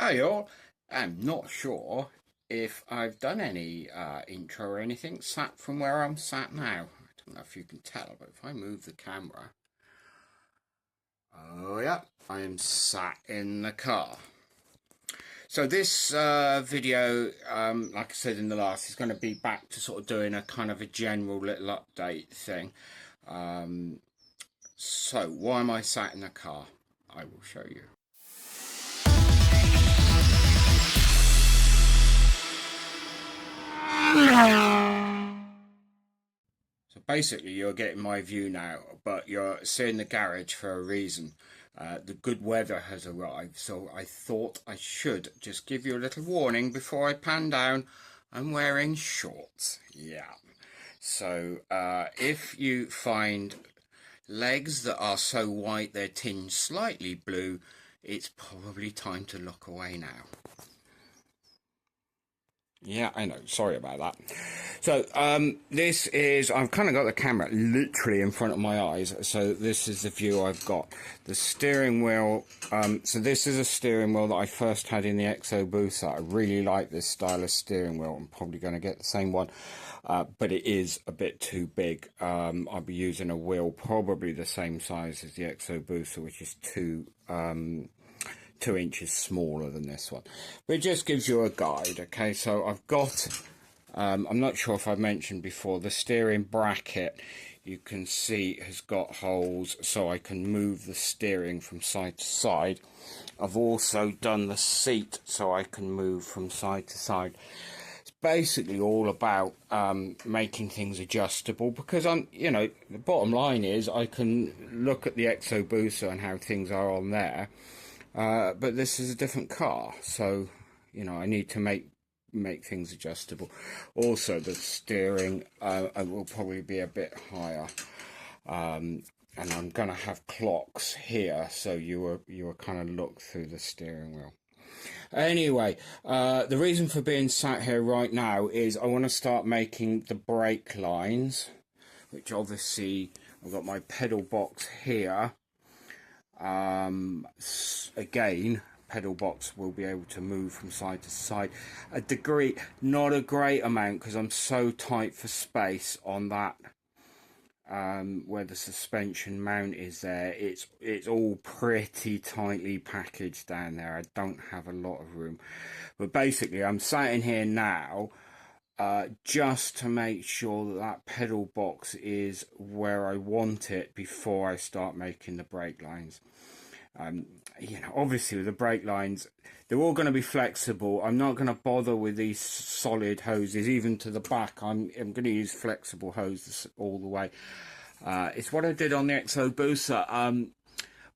Hi all, I'm not sure if I've done any intro or anything sat from where I'm sat now. I don't know if you can tell, but if I move the camera, oh yeah, I am sat in the car. So this video, like I said in the last, is going to be back to sort of doing a kind of a general little update thing. So why am I sat in the car? I will show you. So basically you're getting my view now, but you're seeing the garage for a reason. The good weather has arrived, so I thought I should just give you a little warning before I pan down. I'm wearing shorts, yeah. So if you find legs that are so white they're tinged slightly blue, it's probably time to look away now. Yeah, I know. Sorry about that. So, this is, I've kind of got the camera literally in front of my eyes. So this is the view I've got. The steering wheel, so this is a steering wheel that I first had in the Exo Booster. I really like this style of steering wheel. I'm probably going to get the same one, but it is a bit too big. I'll be using a wheel probably the same size as the Exo Booster, which is 2 inches smaller than this one, but it just gives you a guide. Okay, so I've got I'm not sure if I mentioned before, the steering bracket you can see has got holes so I can move the steering from side to side. I've also done the seat so I can move from side to side. It's basically all about making things adjustable, because the bottom line is I can look at the Exo Booster and how things are on there. But this is a different car, so I need to make things adjustable. Also, the steering will probably be a bit higher, and I'm gonna have clocks here, so you will kind of look through the steering wheel. Anyway, the reason for being sat here right now is I want to start making the brake lines, which obviously I've got my pedal box here. Again, pedal box will be able to move from side to side a degree, not a great amount, because I'm so tight for space on that where the suspension mount is there. It's all pretty tightly packaged down there. I don't have a lot of room, but basically I'm sat in here now just to make sure that that pedal box is where I want it before I start making the brake lines. Obviously with the brake lines, they're all going to be flexible. I'm not going to bother with these solid hoses, even to the back. I'm going to use flexible hoses all the way. It's what I did on the Exo Booster.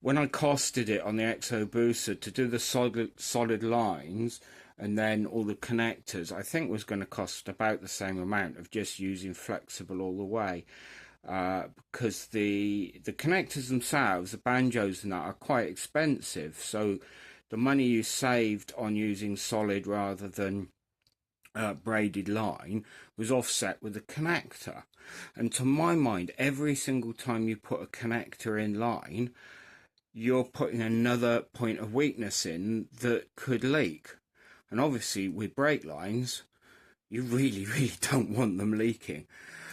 When I costed it on the Exo Booster to do the solid lines and then all the connectors, I think was going to cost about the same amount of just using flexible all the way. Because the connectors themselves, the banjos and that, are quite expensive, so the money you saved on using solid rather than braided line was offset with the connector. And to my mind, every single time you put a connector in line, you're putting another point of weakness in that could leak. And obviously with brake lines, you really don't want them leaking.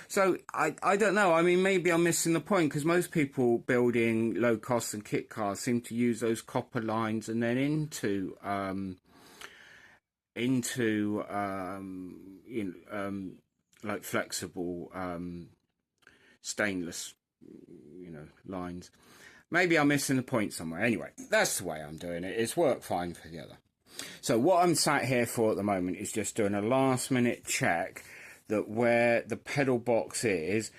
So I don't know. I mean, maybe I'm missing the point, because most people building low cost and kit cars seem to use those copper lines and then into like flexible stainless lines. Maybe I'm missing the point somewhere. Anyway, that's the way I'm doing it. It's worked fine for the other. So what I'm sat here for at the moment is just doing a last minute check that where the pedal box is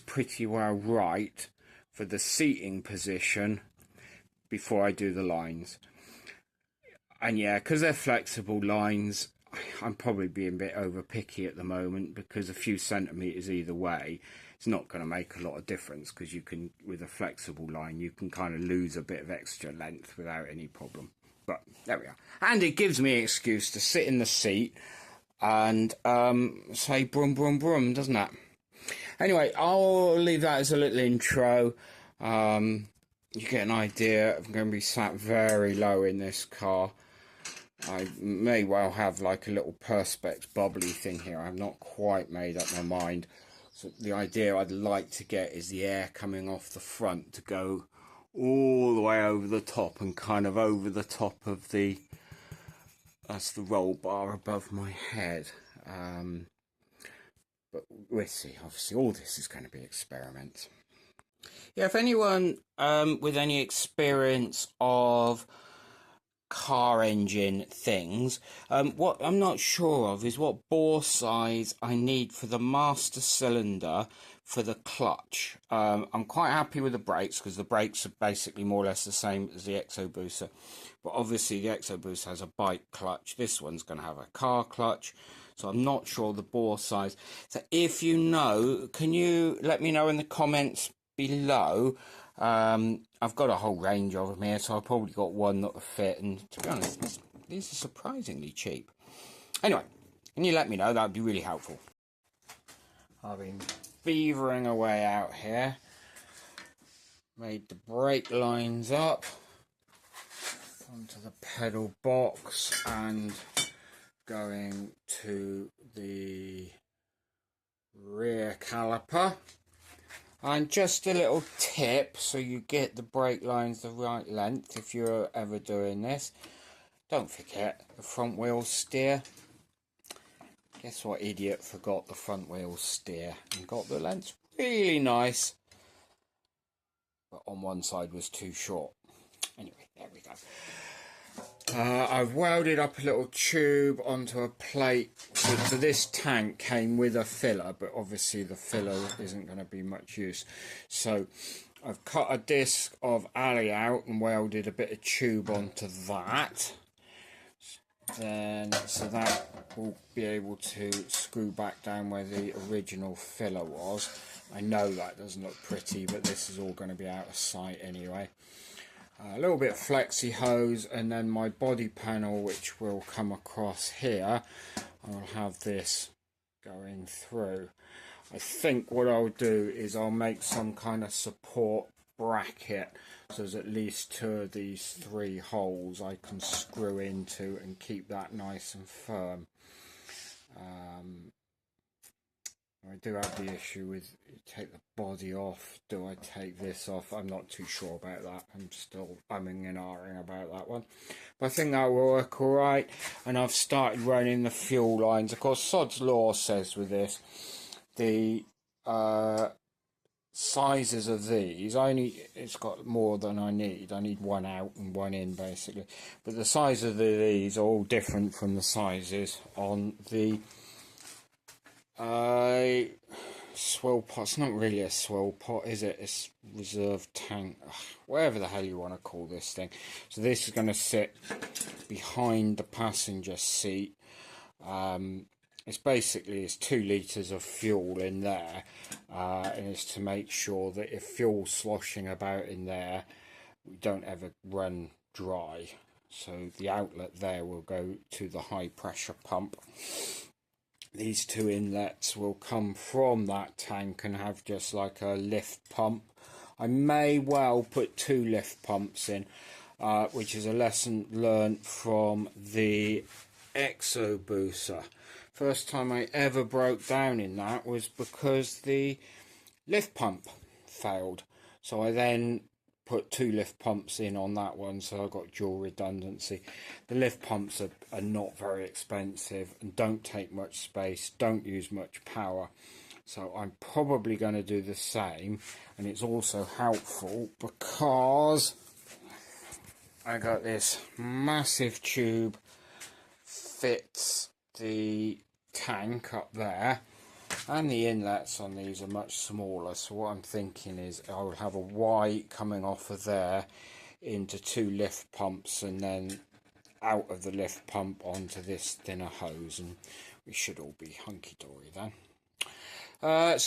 pretty well right for the seating position before I do the lines. And yeah, because they're flexible lines, I'm probably being a bit over picky at the moment, because a few centimeters either way, it's not going to make a lot of difference, because you can, with a flexible line, you can kind of lose a bit of extra length without any problem. But there we are. And it gives me an excuse to sit in the seat and say brum brum brum, doesn't it? Anyway, I'll leave that as a little intro. You get an idea. I'm going to be sat very low in this car. I may well have like a little perspex bubbly thing here. I've not quite made up my mind. So the idea I'd like to get is the air coming off the front to go all the way over the top and kind of over the top of that's the roll bar above my head. But we'll see. Obviously all this is going to be experiments. Yeah, if anyone with any experience of car engine things, what I'm not sure of is what bore size I need for the master cylinder for the clutch. I'm quite happy with the brakes because the brakes are basically more or less the same as the Exo Booster, but obviously the Exo Booster has a bike clutch. This one's going to have a car clutch, so I'm not sure the bore size. So if you know, can you let me know in the comments below? I've got a whole range of them here, so I've probably got one that will fit, and to be honest, these are surprisingly cheap. Anyway, can you let me know? That would be really helpful. I've been beavering away out here, made the brake lines up onto the pedal box and going to the rear caliper. And just a little tip, so you get the brake lines the right length if you're ever doing this. Don't forget the front wheel steer. Guess what idiot forgot the front wheel steer and got the length really nice, but on one side was too short. Anyway, there we go. I've welded up a little tube onto a plate. So this tank came with a filler, but obviously the filler isn't going to be much use. So I've cut a disc of alley out and welded a bit of tube onto that. Then, so that will be able to screw back down where the original filler was. I know that doesn't look pretty, but this is all going to be out of sight anyway. A little bit of flexi hose, and then my body panel, which will come across here. I'll have this going through. I think what I'll do is I'll make some kind of support bracket, so there's at least 2 of these 3 holes I can screw into and keep that nice and firm. I do have the issue with take the body off. Do I take this off? I'm not too sure about that. I'm still umming and ahhing about that one. But I think that will work alright. And I've started running the fuel lines. Of course, Sod's Law says with this, the sizes of these, it's got more than I need. I need one out and one in basically. But the size of these are all different from the sizes on the swell pot. It's not really a swell pot, is it? It's reserve tank. Ugh, whatever the hell you want to call this thing. So this is going to sit behind the passenger seat. It's basically 2 litres of fuel in there, and it's to make sure that if fuel's sloshing about in there, we don't ever run dry. So the outlet there will go to the high pressure pump. These 2 inlets will come from that tank and have just like a lift pump. I may well put 2 lift pumps in, which is a lesson learned from the Exo Booster. First time I ever broke down in that was because the lift pump failed. So I then put 2 lift pumps in on that one, so I got dual redundancy. The lift pumps are not very expensive and don't take much space, don't use much power. So I'm probably going to do the same, and it's also helpful because I got this massive tube, fits the tank up there, and the inlets on these are much smaller. So what I'm thinking is I will have a Y coming off of there into 2 lift pumps, and then out of the lift pump onto this thinner hose, and we should all be hunky-dory then. I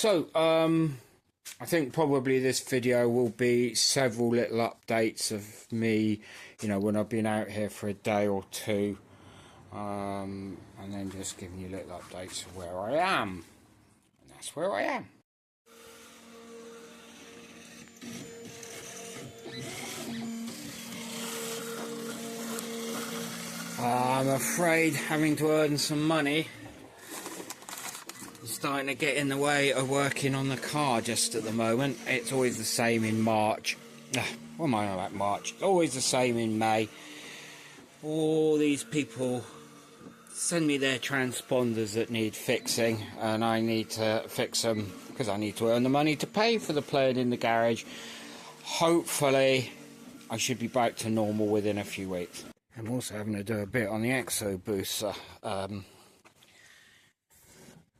think probably this video will be several little updates of me, you know, when I've been out here for a day or 2, and then just giving you little updates of where I am. And that's where I am. I'm afraid having to earn some money is starting to get in the way of working on the car just at the moment. It's always the same in March. What am I on about March? It's always the same in May. All these people send me their transponders that need fixing, and I need to fix them because I need to earn the money to pay for the playing in the garage. Hopefully I should be back to normal within a few weeks. I'm also having to do a bit on the exo booster on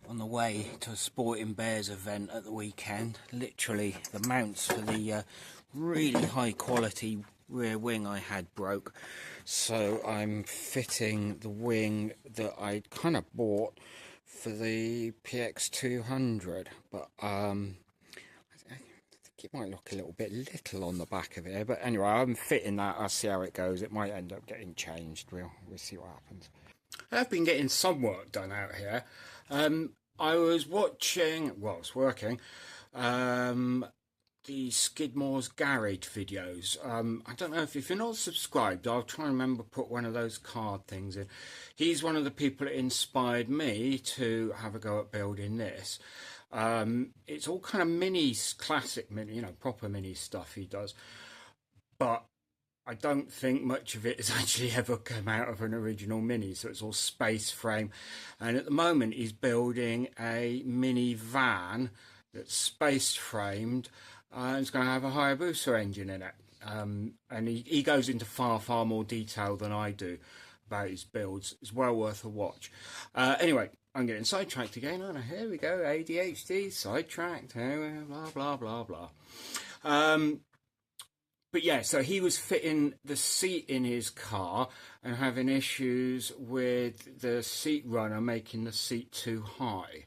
the way to a Sporting Bears event at the weekend. Literally the mounts for the really high quality rear wing I had broke, so I'm fitting the wing that I kind of bought for the PX200, but I think it might look a little bit little on the back of it, but anyway, I'm fitting that. I'll see how it goes. It might end up getting changed. We'll see what happens. I've been getting some work done out here. I was watching, well, I was working the Skidmores garage videos. I don't know if you're not subscribed, I'll try and remember put one of those card things in. He's one of the people that inspired me to have a go at building this. It's all kind of minis, classic mini, proper mini stuff he does, but I don't think much of it has actually ever come out of an original mini, so it's all space frame. And at the moment he's building a mini van that's space framed, and it's going to have a Hayabusa engine in it. And he goes into far more detail than I do about his builds. It's well worth a watch. Anyway, I'm getting sidetracked again, aren't I? Here we go, ADHD, sidetracked, blah, blah, blah, blah. But yeah, so he was fitting the seat in his car and having issues with the seat runner making the seat too high.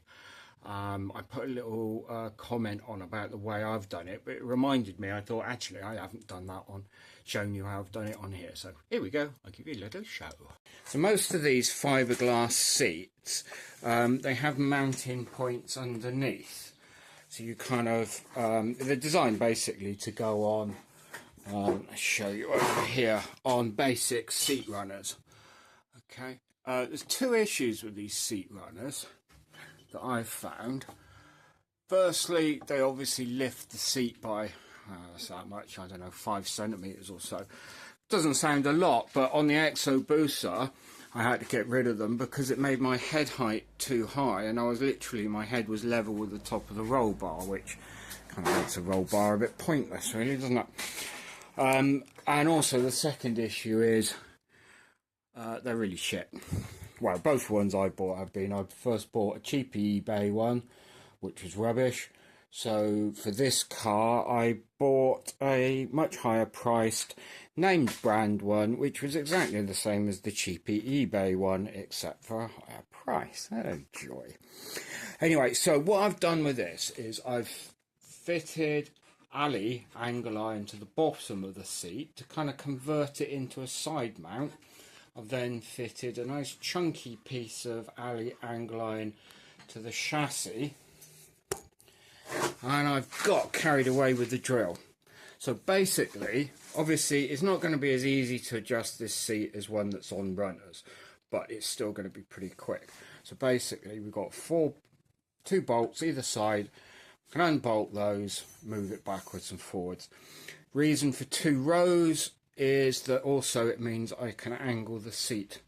I put a little comment on about the way I've done it, but it reminded me, I thought, actually, I haven't done that on, shown you how I've done it on here. So here we go, I'll give you a little show. So most of these fiberglass seats, they have mounting points underneath. So you kind of, they're designed basically to go on, I'll show you over here, on basic seat runners. Okay, there's two issues with these seat runners that I've found. Firstly, they obviously lift the seat by that's that much, I don't know, 5 centimeters or so. Doesn't sound a lot, but on the Exo Booster I had to get rid of them because it made my head height too high, and I was literally, my head was level with the top of the roll bar, which kind of makes a roll bar a bit pointless, really, doesn't it? And also the second issue is they're really shit. Well, both ones I bought have been. I first bought a cheap eBay one, which was rubbish. So for this car, I bought a much higher priced named brand one, which was exactly the same as the cheapy eBay one, except for a higher price. Oh, joy. Anyway, so what I've done with this is I've fitted alley angle iron to the bottom of the seat to kind of convert it into a side mount. I've then fitted a nice chunky piece of alley angle iron to the chassis, and I've got carried away with the drill. So basically, obviously it's not going to be as easy to adjust this seat as one that's on runners, but it's still going to be pretty quick. So basically we've got two bolts either side. Can unbolt those, move it backwards and forwards. Reason for 2 rows is that also it means I can angle the seat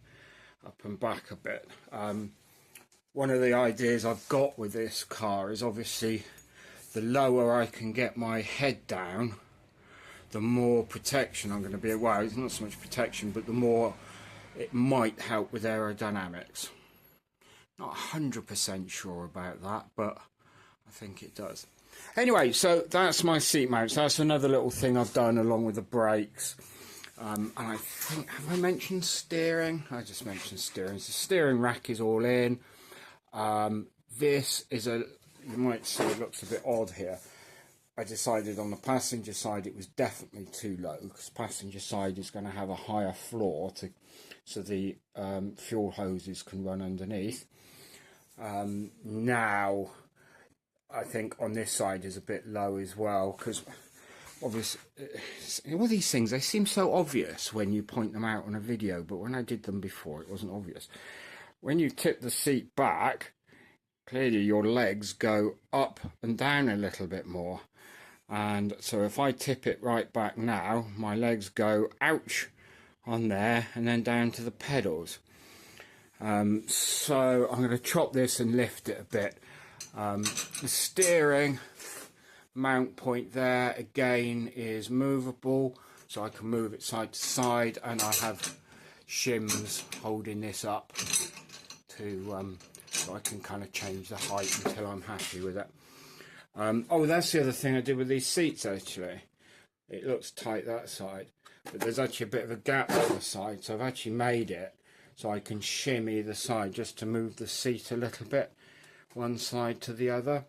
up and back a bit. One of the ideas I've got with this car is obviously the lower I can get my head down, the more protection I'm going to be. Well, it's not so much protection, but the more it might help with aerodynamics. Not 100% sure about that, but I think it does. Anyway, so that's my seat mounts. That's another little thing I've done along with the brakes. And I think, have I mentioned steering? I just mentioned steering. So the steering rack is all in. This is you might see it looks a bit odd here. I decided on the passenger side it was definitely too low, because passenger side is going to have a higher floor so the fuel hoses can run underneath. Now I think on this side is a bit low as well, because obviously, all these things, they seem so obvious when you point them out on a video, but when I did them before, it wasn't obvious. When you tip the seat back, clearly your legs go up and down a little bit more. And so if I tip it right back now, my legs go ouch on there and then down to the pedals. So I'm going to chop this and lift it a bit. The steering mount point there again is movable, so I can move it side to side, and I have shims holding this up to so I can kind of change the height until I'm happy with it. Oh, that's the other thing I did with these seats actually. It looks tight that side, but there's actually a bit of a gap on the side, so I've actually made it so I can shim either side just to move the seat a little bit one side to the other.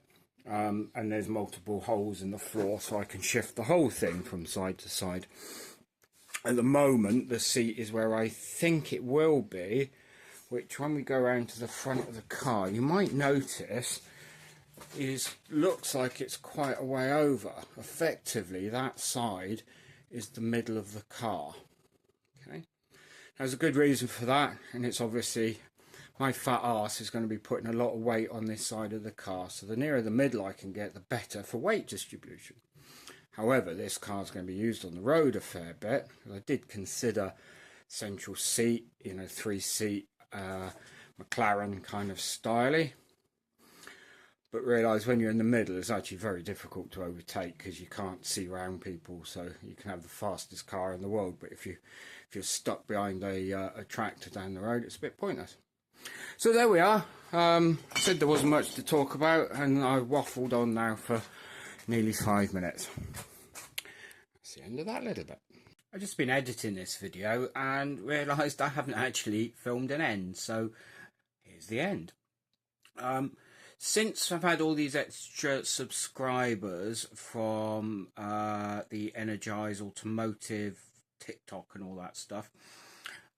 And there's multiple holes in the floor, so I can shift the whole thing from side to side. At the moment, the seat is where I think it will be, which when we go around to the front of the car, you might notice looks like it's quite a way over. Effectively, that side is the middle of the car. Okay, there's a good reason for that, and it's obviously my fat ass is going to be putting a lot of weight on this side of the car, so the nearer the middle I can get, the better for weight distribution. However, this car is going to be used on the road a fair bit. I did consider central seat, you know, 3-seat McLaren kind of styly, but realise when you're in the middle it's actually very difficult to overtake because you can't see around people. So you can have the fastest car in the world, but if you're stuck behind a tractor down the road, it's a bit pointless. So there we are. Said there wasn't much to talk about, and I waffled on now for nearly 5 minutes. That's the end of that little bit. I've just been editing this video and realised I haven't actually filmed an end, so here's the end. Since I've had all these extra subscribers from the Energize Automotive TikTok and all that stuff,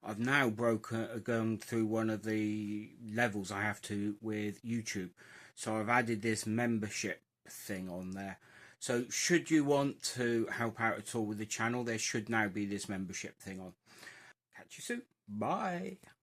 I've now gone through one of the levels I have to with YouTube. So I've added this membership thing on there. So should you want to help out at all with the channel, there should now be this membership thing on. Catch you soon. Bye.